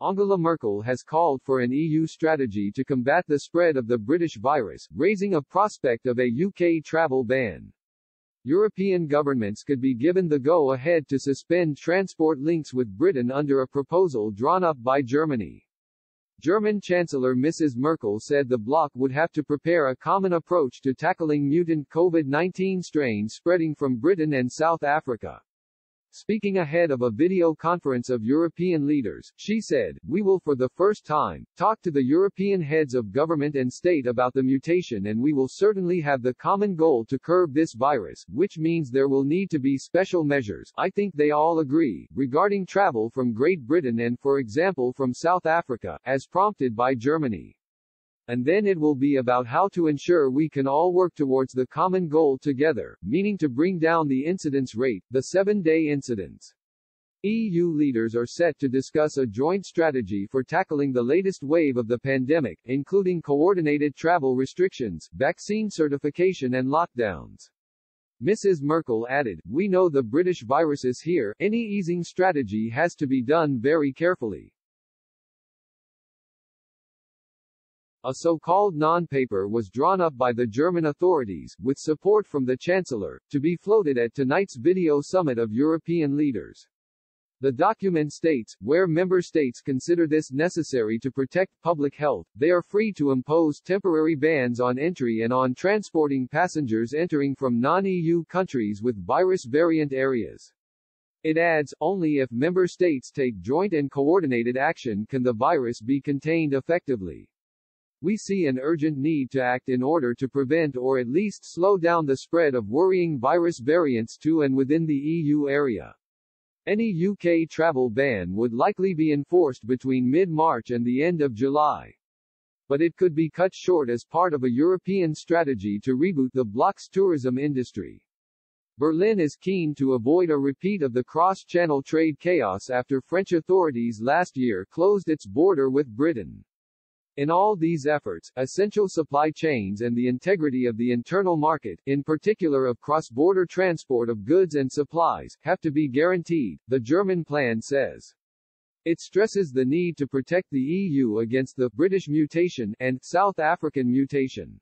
Angela Merkel has called for an EU strategy to combat the spread of the British virus, raising a prospect of a UK travel ban. European governments could be given the go-ahead to suspend transport links with Britain under a proposal drawn up by Germany. German Chancellor Mrs. Merkel said the bloc would have to prepare a common approach to tackling mutant COVID-19 strains spreading from Britain and South Africa. Speaking ahead of a video conference of European leaders, she said, "We will for the first time, talk to the European heads of government and state about the mutation, and we will certainly have the common goal to curb this virus, which means there will need to be special measures, I think they all agree, regarding travel from Great Britain and for example from South Africa, as prompted by Germany. And then it will be about how to ensure we can all work towards the common goal together, meaning to bring down the incidence rate, the 7-day incidence." EU leaders are set to discuss a joint strategy for tackling the latest wave of the pandemic, including coordinated travel restrictions, vaccine certification and lockdowns. Mrs. Merkel added, "We know the British virus is here, any easing strategy has to be done very carefully." A so-called non-paper was drawn up by the German authorities, with support from the Chancellor, to be floated at tonight's video summit of European leaders. The document states, where member states consider this necessary to protect public health, they are free to impose temporary bans on entry and on transporting passengers entering from non-EU countries with virus variant areas. It adds, only if member states take joint and coordinated action can the virus be contained effectively. We see an urgent need to act in order to prevent or at least slow down the spread of worrying virus variants to and within the EU area. Any UK travel ban would likely be enforced between mid-March and the end of July. But it could be cut short as part of a European strategy to reboot the bloc's tourism industry. Berlin is keen to avoid a repeat of the cross-channel trade chaos after French authorities last year closed its border with Britain. In all these efforts, essential supply chains and the integrity of the internal market, in particular of cross-border transport of goods and supplies, have to be guaranteed, the German plan says. It stresses the need to protect the EU against the British mutation and South African mutation.